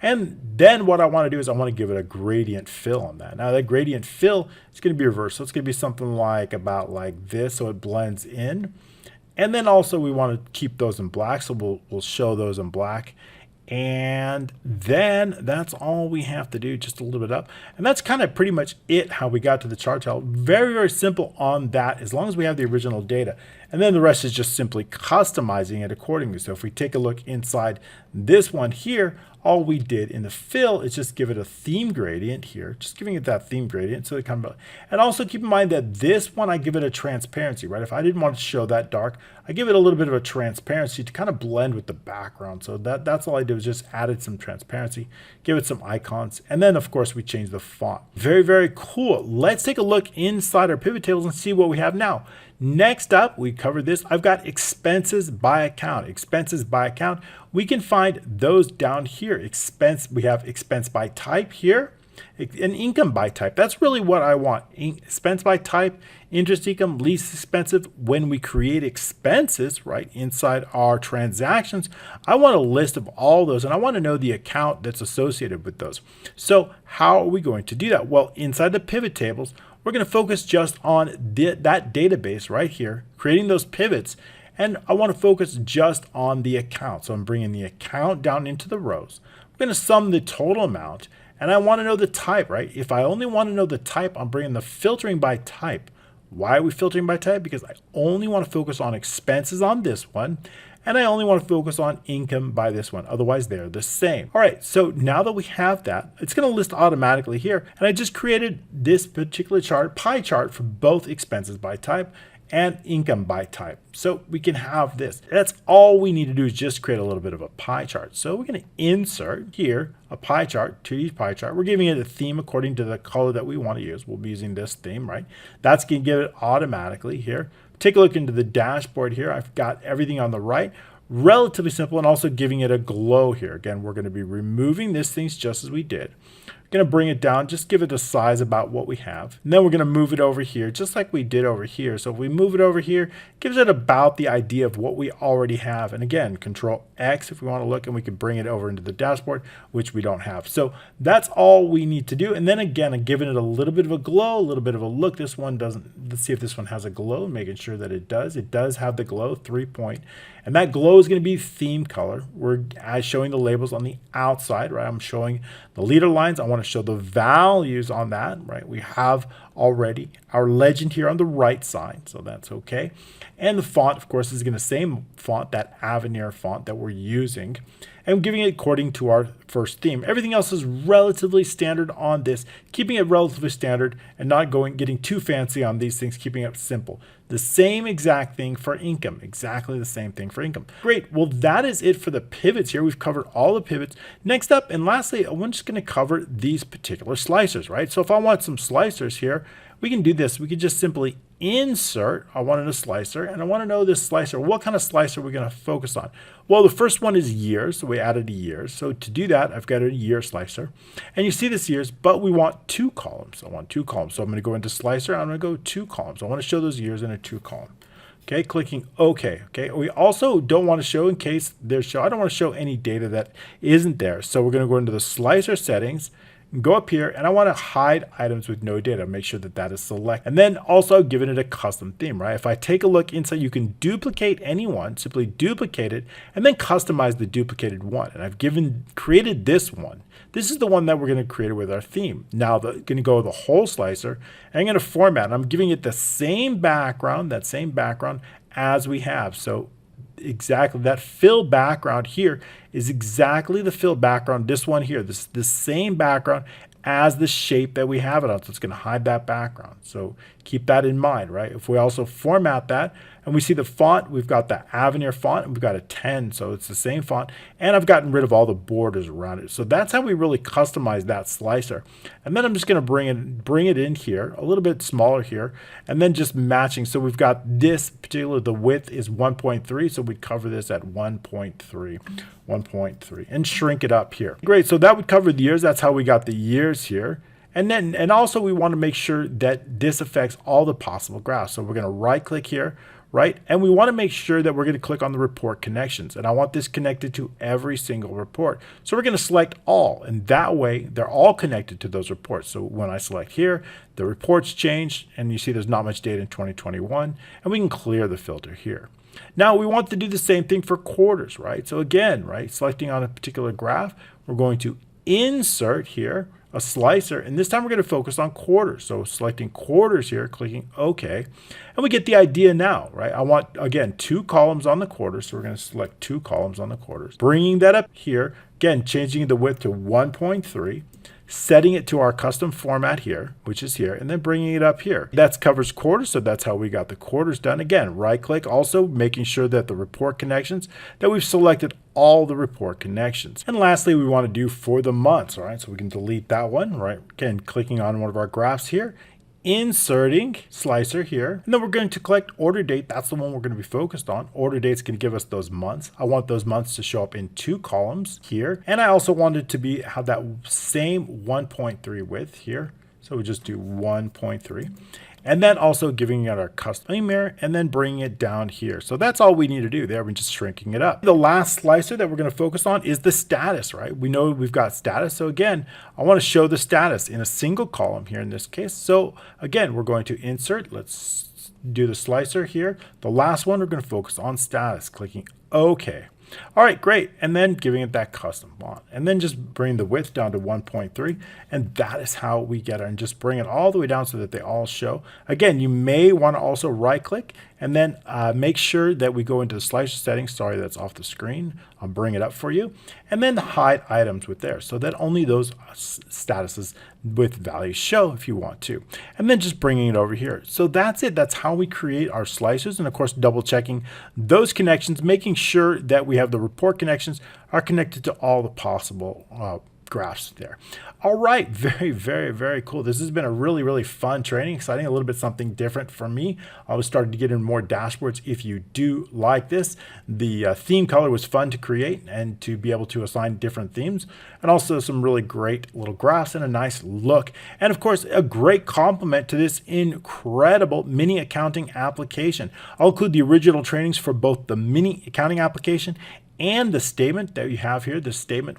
And then what I want to do is I want to give it a gradient fill on that. Now that gradient fill is going to be reversed. So it's going to be something like about like this, so it blends in. And then also we want to keep those in black, so we'll show those in black. And then that's all we have to do, just a little bit up. And that's kind of pretty much it, how we got to the chart tile. Very, very simple on that, as long as we have the original data. And then the rest is just simply customizing it accordingly. So if we take a look inside this one here, all we did in the fill is just give it a theme gradient here, just giving it that theme gradient. So it kind of, and also keep in mind that this one, I give it a transparency, right? If I didn't want to show that dark, I give it a little bit of a transparency to kind of blend with the background. So that's all I did, was just added some transparency, give it some icons. And then of course we change the font. Very, very cool. Let's take a look inside our pivot tables and see what we have now. Next up, we covered this. I've got expenses by account. Expenses by account. We can find those down here. We have expense by type here, and income by type. That's really what I want. Expense by type, interest income, least expensive. When we create expenses, right, inside our transactions, I want a list of all those, and I want to know the account that's associated with those. So how are we going to do that? Well, inside the pivot tables, we're going to focus just on that database right here, creating those pivots. And I want to focus just on the account. So I'm bringing the account down into the rows. We're going to sum the total amount. And I want to know the type, right? If I only want to know the type, I'm bringing the filtering by type. Why are we filtering by type? Because I only want to focus on expenses on this one. and I only want to focus on income by this one. Otherwise, they're the same. All right, so now that we have that, it's going to list automatically here. And I just created this particular chart, pie chart, for both expenses by type and income by type. So we can have this. That's all we need to do is just create a little bit of a pie chart. So we're going to insert here a pie chart to each pie chart. We're giving it a theme according to the color that we want to use. We'll be using this theme, right? That's going to give it automatically here. Take a look into the dashboard here. I've got everything on the right. Relatively simple, and also giving it a glow here. Again, we're going to be removing these things just as we did. Going to bring it down, just give it a size about what we have. And then we're going to move it over here, just like we did over here. So if we move it over here, it gives it about the idea of what we already have. And again, Control X if we want to look, and we can bring it over into the dashboard, which we don't have. So that's all we need to do. And then again, I'm giving it a little bit of a glow, a little bit of a look. This one doesn't. Let's see if this one has a glow, making sure that it does. It does have the glow, 3-point. And that glow is going to be theme color. We're showing the labels on the outside, right? I'm showing the leader lines. I want to show the values on that, right? We have already our legend here on the right side, so that's okay. And the font, of course, is going to same font, that Avenir font that we're using. And giving it according to our first theme. Everything else is relatively standard on this, keeping it relatively standard and not getting too fancy on these things, keeping it simple. The same exact thing for income, exactly the same thing for income. Great, well that is it for the pivots here. We've covered all the pivots. Next up, and lastly, I'm just going to cover these particular slicers, right? So if I want some slicers here, we can do this. We could just simply insert, I wanted a slicer, and I want to know this slicer. What kind of slicer are we going to focus on? Well, the first one is years, so we added a years. So to do that, I've got a year slicer. And you see this years, but we want 2 columns. I want 2 columns. So I'm going to go into slicer, I'm going to go 2 columns. I want to show those years in a 2 column. Okay, clicking OK. Okay, we also don't want to show in case there's I don't want to show any data that isn't there. So we're going to go into the slicer settings, go up here, and I want to hide items with no data. Make sure that that is selected. And then also giving it a custom theme, right? If I take a look inside, you can duplicate any one, simply duplicate it, and then customize the duplicated one. And I've created this one. This is the one that we're going to create with our theme. Now, going to go with the whole slicer, and I'm going to format. I'm giving it the same background, as we have. So exactly that fill background here is exactly the fill background. This one here, this the same background as the shape that we have it on. So it's going to hide that background. So keep that in mind, right? If we also format that and we see the font, we've got the Avenir font and we've got a 10. So it's the same font. And I've gotten rid of all the borders around it. So that's how we really customize that slicer. And then I'm just going to bring it in here, a little bit smaller here, and then just matching. So we've got this particular, the width is 1.3. So we'd cover this at 1.3, and shrink it up here. Great. So that would cover the years. That's how we got the years here. And also we want to make sure that this affects all the possible graphs. So we're going to right click here, right? And we want to make sure that we're going to click on the report connections. And I want this connected to every single report. So we're going to select all, and that way they're all connected to those reports. So when I select here, the reports change, and you see there's not much data in 2021, and we can clear the filter here. Now we want to do the same thing for quarters, right? So again, right, selecting on a particular graph, we're going to insert here a slicer, and this time we're going to focus on quarters. So selecting quarters here, clicking OK, and we get the idea now, right? I want, again, 2 columns on the quarters, so we're going to select 2 columns on the quarters. Bringing that up here, again, changing the width to 1.3, setting it to our custom format here, which is here, and then bringing it up here. That covers quarters, so that's how we got the quarters done. Again, right click, also making sure that the report connections, that we've selected all the report connections. And lastly, we want to do for the months, all right? So we can delete that one, right? Again, clicking on one of our graphs here, inserting slicer here, and then we're going to collect order date. That's the one we're going to be focused on. Order date's going to give us those months. I want those months to show up in 2 columns here, and I also wanted to have that same 1.3 width here. So we just do 1.3. And then also giving it our custom mirror and then bringing it down here. So that's all we need to do there. We're just shrinking it up. The last slicer that we're going to focus on is the status, right? We know we've got status. So again, I want to show the status in a single column here in this case. So again, we're going to insert. Let's do the slicer here. The last one, we're going to focus on status, clicking OK. All right, great. And then giving it that custom font. And then just bring the width down to 1.3. And that is how we get it. And just bring it all the way down so that they all show. Again, you may want to also right click and then make sure that we go into the slicer settings. Sorry, that's off the screen. I'll bring it up for you. And then hide items with there so that only those statuses with values show if you want to. And then just bringing it over here. So that's it. That's how we create our slicers. And of course, double checking those connections, making sure that we have the report connections are connected to all the possible graphs there. All right, very, very, very cool. This has been a really, really fun training, exciting, a little bit something different for me. I was starting to get in more dashboards. If you do like this, the theme color was fun to create and to be able to assign different themes, and also some really great little graphs and a nice look. And of course, a great complement to this incredible mini accounting application. I'll include the original trainings for both the mini accounting application and the statement that you have here, the statement,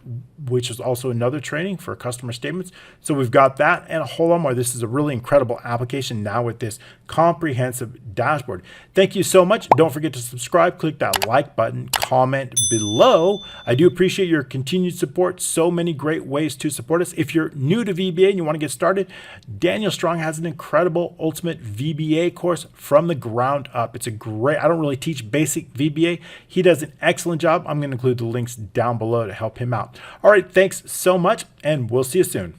which is also another training for customer statements. So we've got that and a whole lot more. This is a really incredible application now with this comprehensive dashboard. Thank you so much. Don't forget to subscribe, click that like button, comment below. I do appreciate your continued support. So many great ways to support us. If you're new to VBA and you want to get started, Daniel Strong has an incredible ultimate VBA course from the ground up. It's a great, I don't really teach basic VBA. He does an excellent job. I'm going to include the links down below to help him out. All right, thanks so much, and we'll see you soon.